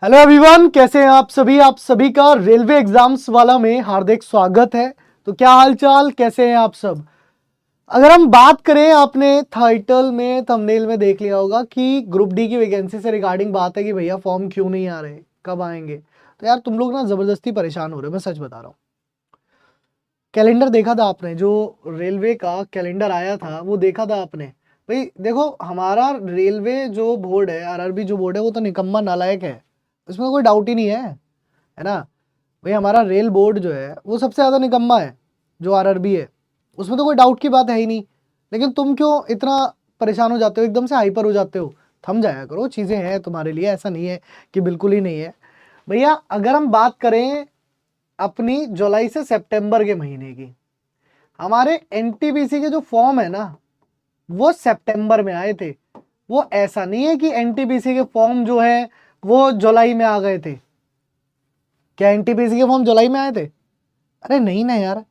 Hello everyone, कैसे हैं आप सभी का रेलवे एग्जाम्स वाला में हार्दिक स्वागत है। तो क्या हाल चाल, कैसे हैं आप सब। अगर हम बात करें, आपने टाइटल में थंबनेल में देख लिया होगा कि ग्रुप डी की वैकेंसी से रिगार्डिंग बात है कि भैया फॉर्म क्यों नहीं आ रहे, कब आएंगे। तो यार तुम लोग ना जबरदस्ती परेशान हो रहे हो, मैं सच बता रहा हूँ। कैलेंडर देखा था आपने, जो रेलवे का कैलेंडर आया था वो देखा था आपने। भाई देखो, हमारा रेलवे जो बोर्ड है, आरआरबी जो बोर्ड है, वो तो निकम्मा नालायक है, उसमें कोई डाउट ही नहीं है ना। भाई हमारा रेल बोर्ड जो है वो सबसे ज़्यादा निकम्मा है, जो आरआरबी है, उसमें तो कोई डाउट की बात है ही नहीं। लेकिन तुम क्यों इतना परेशान हो जाते हो, एकदम से हाइपर हो जाते हो। थम जाया करो, चीज़ें हैं तुम्हारे लिए, ऐसा नहीं है कि बिल्कुल ही नहीं है। भैया अगर हम बात करें अपनी जुलाई से सितंबर के महीने की, हमारे एनटीपीसी के जो फॉर्म है ना, वो सितंबर में आए थे। वो ऐसा नहीं है कि एनटीपीसी के फॉर्म जो है वो जुलाई में आ गए थे। क्या एनटीपीसी के फॉर्म जुलाई में आए थे? अरे नहीं ना यार,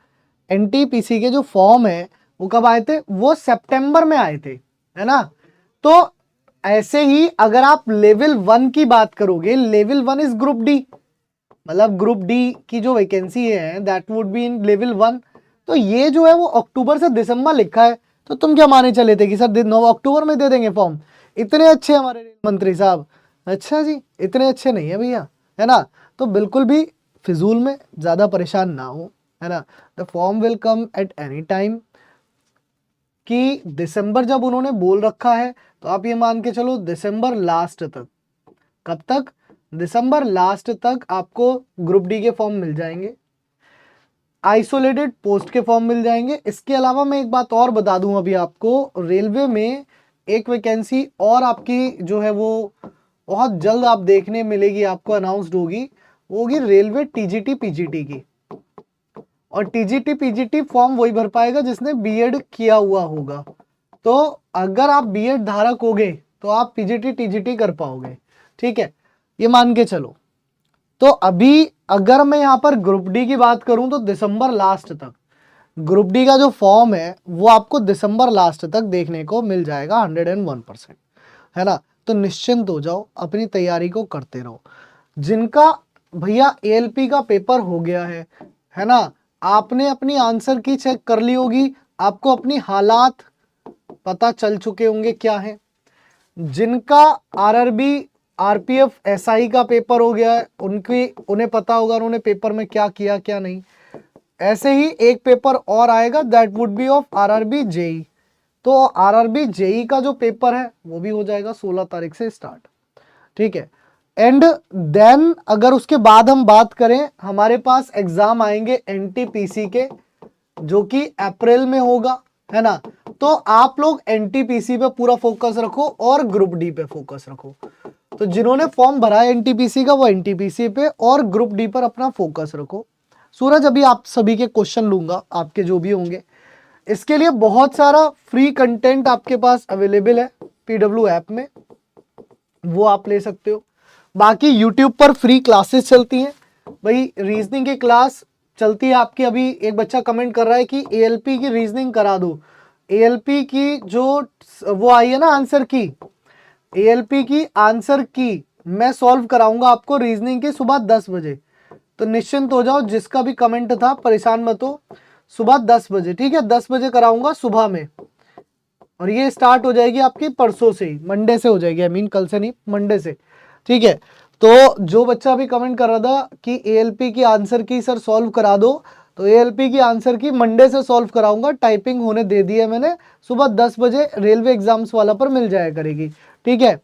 एनटीपीसी के जो फॉर्म है वो कब आए थे? वो सितंबर में आए थे, है ना। तो ऐसे ही अगर आप लेवल 1 की बात करोगे, लेवल 1 इज ग्रुप डी, मतलब ग्रुप डी की जो वैकेंसी है that would be in level 1। तो ये जो है वो अक्टूबर से दिसंबर लिखा है, तो तुम क्या माने चले थे कि सर 9 अक्टूबर में दे देंगे फॉर्म? इतने अच्छे हमारे रेल मंत्री साहब? अच्छा जी, इतने अच्छे नहीं है भैया, है ना। तो बिल्कुल भी फिजूल में ज़्यादा परेशान ना हो, है ना। The form will come at any time. कि दिसंबर जब उन्होंने बोल रखा है तो आप ये मान के चलो दिसंबर लास्ट तक। कब तक? दिसंबर लास्ट तक आपको ग्रुप डी के फॉर्म मिल जाएंगे, आइसोलेटेड पोस्ट के फॉर्म मिल जाएंगे। इसके अलावा मैं एक बात और बता दूं अभी आपको, रेलवे में एक वैकेंसी और आपकी जो है वो बहुत जल्द आप देखने मिलेगी, आपको अनाउंसड होगी, वो होगी रेलवे टीजीटी पीजीटी की। और टीजीटी पीजीटी फॉर्म वही भर पाएगा जिसने बीएड किया हुआ होगा। तो अगर आप बीएड धारक होगे तो आप पीजीटी टीजीटी कर पाओगे, ठीक है, ये मान के चलो। तो अभी अगर मैं यहाँ पर ग्रुप डी की बात करूं तो दिसंबर लास्ट तक ग्रुप डी का जो फॉर्म है वो आपको दिसंबर लास्ट तक देखने को मिल जाएगा 101%, है ना। तो निश्चिंत हो जाओ, अपनी तैयारी को करते रहो। जिनका भैया एएलपी का पेपर हो गया है ना, आपने अपनी आंसर की चेक कर ली होगी, आपको अपनी हालात पता चल चुके होंगे क्या है। जिनका आरआरबी आरपीएफ एसआई का पेपर हो गया है, उन्हें पता होगा उन्होंने पेपर में क्या किया क्या नहीं। ऐसे ही एक पेपर और आएगा that would be of RRB JE. तो आरआरबी जेई का जो पेपर है वो भी हो जाएगा 16 तारीख से स्टार्ट, ठीक है। एंड देन अगर उसके बाद हम बात करें, हमारे पास एग्जाम आएंगे एनटीपीसी के, जो कि अप्रैल में होगा, है ना। तो आप लोग एनटीपीसी पे पूरा फोकस रखो और ग्रुप डी पे फोकस रखो। तो जिन्होंने फॉर्म भरा है एनटीपीसी का वो एनटीपीसी पे और ग्रुप डी पर अपना फोकस रखो। सूरज अभी आप सभी के क्वेश्चन लूंगा, आपके जो भी होंगे। इसके लिए बहुत सारा फ्री कंटेंट आपके पास अवेलेबल है पीडब्ल्यू ऐप में, वो आप ले सकते हो। बाकी यूट्यूब पर फ्री क्लासेस चलती हैं, भाई रीजनिंग की क्लास चलती है आपकी। अभी एक बच्चा कमेंट कर रहा है कि एएलपी की रीजनिंग करा दो। एएलपी की जो वो आई है ना आंसर की, एएलपी की आंसर की मैं सॉल्व कराऊंगा आपको रीजनिंग की सुबह 10 बजे। तो निश्चिंत हो जाओ, जिसका भी कमेंट था परेशान मत हो। सुबह 10 बजे, ठीक है, 10 बजे कराऊंगा सुबह में। और ये स्टार्ट हो जाएगी आपकी परसों से ही, मंडे से हो जाएगी, आई मीन कल से नहीं, मंडे से, ठीक है। तो जो बच्चा भी कमेंट कर रहा था कि एएलपी की आंसर की सर सॉल्व करा दो, तो एएलपी की आंसर की मंडे से सॉल्व कराऊंगा, टाइपिंग होने दे दी है मैंने। सुबह 10 बजे रेलवे एग्जाम्स वाला पर मिल जाया करेगी, ठीक है।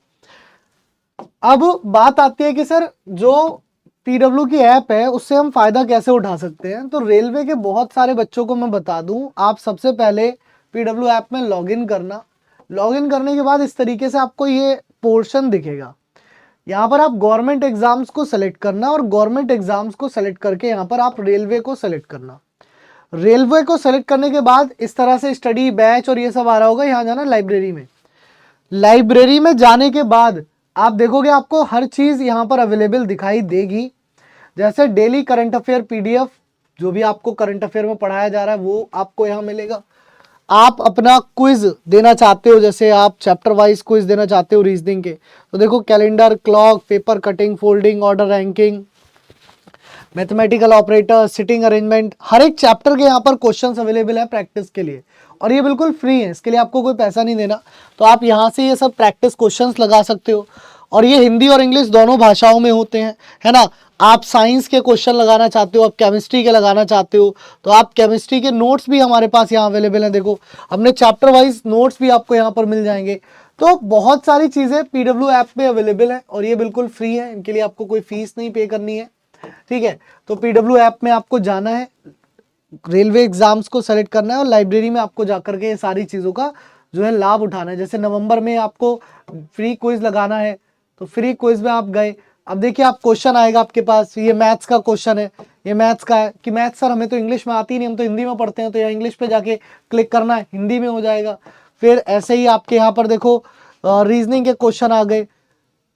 अब बात आती है कि सर जो पीडब्ल्यू की ऐप है उससे हम फायदा कैसे उठा सकते हैं। तो रेलवे के बहुत सारे बच्चों को मैं बता दूं, आप सबसे पहले पीडब्ल्यू ऐप में लॉगिन करना। लॉगिन करने के बाद इस तरीके से आपको ये पोर्शन दिखेगा। यहाँ पर आप गवर्नमेंट एग्जाम्स को सेलेक्ट करना और गवर्नमेंट एग्जाम्स को सेलेक्ट करके यहाँ पर आप रेलवे को सेलेक्ट करना। रेलवे को सेलेक्ट करने के बाद इस तरह से स्टडी बैच और ये सब आ रहा होगा। यहाँ जाना लाइब्रेरी में, लाइब्रेरी में जाने के बाद आप देखोगे आपको हर चीज़ यहाँ पर अवेलेबल दिखाई देगी। जैसे डेली करंट अफेयर पीडीएफ, जो भी आपको करंट अफेयर में पढ़ाया जा रहा है वो आपको यहाँ मिलेगा। आप अपना क्विज देना चाहते हो, जैसे आप चैप्टर वाइज क्विज देना चाहते हो रीजनिंग के, तो देखो calendar, clock, paper cutting, folding, order ranking, mathematical operator, sitting arrangement, हर एक चैप्टर के यहाँ पर क्वेश्चंस अवेलेबल है प्रैक्टिस के लिए, और ये बिल्कुल फ्री है, इसके लिए आपको कोई पैसा नहीं देना। तो आप यहाँ से ये सब प्रैक्टिस क्वेश्चंस लगा सकते हो, और ये हिंदी और इंग्लिश दोनों भाषाओं में होते हैं, है ना। आप साइंस के क्वेश्चन लगाना चाहते हो, आप केमिस्ट्री के लगाना चाहते हो, तो आप केमिस्ट्री के नोट्स भी हमारे पास यहाँ अवेलेबल हैं। देखो हमने चैप्टर वाइज नोट्स भी आपको यहाँ पर मिल जाएंगे। तो बहुत सारी चीज़ें पीडब्ल्यू ऐप में अवेलेबल है, और ये बिल्कुल फ्री है, इनके लिए आपको कोई फीस नहीं पे करनी है, ठीक है। तो पीडब्ल्यू ऐप में आपको जाना है, रेलवे एग्जाम्स को सेलेक्ट करना है, और लाइब्रेरी में आपको जाकर के ये सारी चीज़ों का जो है लाभ उठाना है। जैसे नवंबर में आपको फ्री क्विज लगाना है, तो फ्री क्विज में आप गए, अब देखिए आप क्वेश्चन आएगा आपके पास, ये मैथ्स का क्वेश्चन है, ये मैथ्स का है कि मैथ्स सर हमें तो इंग्लिश में आती नहीं, हम तो हिंदी में पढ़ते हैं, तो यहाँ इंग्लिश पे जाके क्लिक करना है, हिंदी में हो जाएगा। फिर ऐसे ही आपके यहाँ पर देखो रीजनिंग के क्वेश्चन आ गए,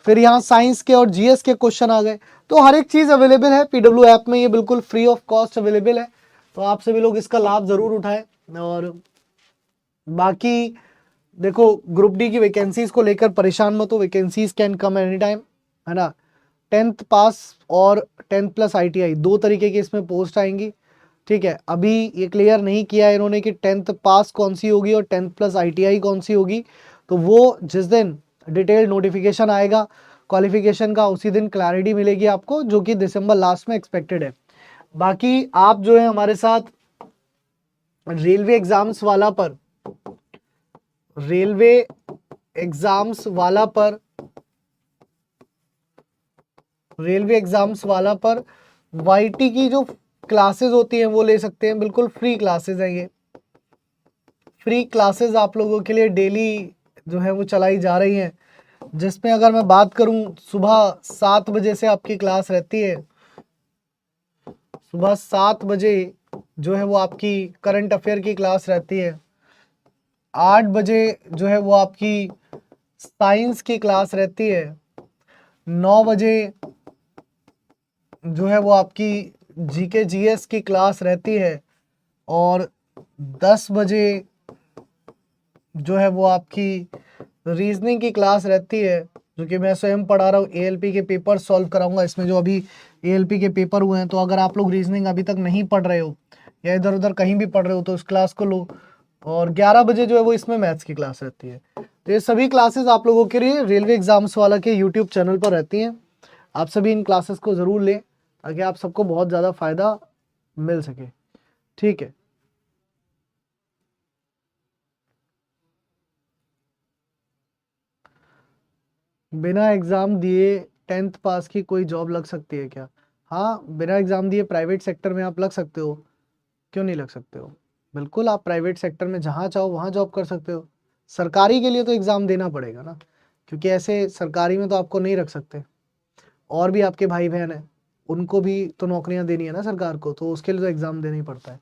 फिर यहाँ साइंस के और जीएस के क्वेश्चन आ गए। तो हर एक चीज़ अवेलेबल है पीडब्ल्यू ऐप में, ये बिल्कुल फ्री ऑफ कॉस्ट अवेलेबल है, तो आप सभी लोग इसका लाभ ज़रूर उठाएं। और बाकी देखो ग्रुप डी की वैकेंसीज को लेकर परेशान मत हो, vacancies can come any time, है ना। 10th पास और 10th प्लस ITI दो तरीके की इसमें पोस्ट आएंगी, ठीक है। अभी ये क्लियर नहीं किया है इन्होंने कि 10th पास कौन सी होगी और 10th प्लस ITI कौन सी होगी, तो वो जिस दिन डिटेल नोटिफिकेशन आएगा क्वालिफिकेशन का, उसी दिन क्लैरिटी मिलेगी आपको, जो कि दिसंबर लास्ट में एक्सपेक्टेड है। बाकी आप जो है हमारे साथ रेलवे एग्जाम्स वाला पर YT की जो क्लासेस होती हैं वो ले सकते हैं, बिल्कुल फ्री क्लासेस हैं, ये फ्री क्लासेस आप लोगों के लिए डेली जो है वो चलाई जा रही हैं, जिसमें अगर मैं बात करूं सुबह 7 बजे से आपकी क्लास रहती है, सुबह 7 बजे जो है वो आपकी करंट अफेयर की क्लास रहती है, 8 बजे जो है वो आपकी साइंस की क्लास रहती है, 9 बजे जो है वो आपकी जीके जीएस की क्लास रहती है, और 10 बजे जो है वो आपकी रीजनिंग की क्लास रहती है, जो कि मैं स्वयं पढ़ा रहा हूँ। ALP के पेपर सॉल्व कराऊंगा इसमें, जो अभी ALP के पेपर हुए हैं। तो अगर आप लोग रीजनिंग अभी तक नहीं पढ़ रहे हो या इधर उधर कहीं भी पढ़ रहे हो तो इस क्लास को लो, और 11 बजे जो है वो इसमें मैथ्स की क्लास रहती है। तो ये सभी क्लासेस आप लोगों के लिए रेलवे एग्जाम्स वाला के यूट्यूब चैनल पर रहती हैं। आप सभी इन क्लासेस को ज़रूर लें ताकि आप सबको बहुत ज़्यादा फ़ायदा मिल सके, ठीक है। बिना एग्ज़ाम दिए 10th पास की कोई जॉब लग सकती है क्या? हाँ, बिना एग्ज़ाम दिए प्राइवेट सेक्टर में आप लग सकते हो, क्यों नहीं लग सकते हो? बिल्कुल, आप प्राइवेट सेक्टर में जहाँ चाहो वहाँ जॉब कर सकते हो। सरकारी के लिए तो एग्ज़ाम देना पड़ेगा ना, क्योंकि ऐसे सरकारी में तो आपको नहीं रख सकते, और भी आपके भाई बहन हैं, उनको भी तो नौकरियाँ देनी है ना सरकार को, तो उसके लिए तो एग्ज़ाम देना ही पड़ता है।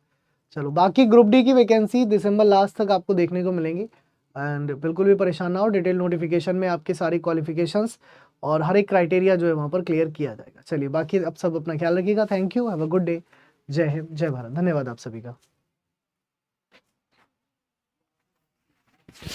चलो, बाकी ग्रुप डी की वैकेंसी दिसंबर लास्ट तक आपको देखने को मिलेंगी, एंड बिल्कुल भी परेशान ना हो, डिटेल नोटिफिकेशन में आपकी सारी क्वालिफिकेशंस और हर एक क्राइटेरिया जो है वहाँ पर क्लियर किया जाएगा। चलिए, बाकी अब सब अपना ख्याल रखिएगा। Thank you, have a good day. जय हिंद, जय भारत, धन्यवाद आप सभी का।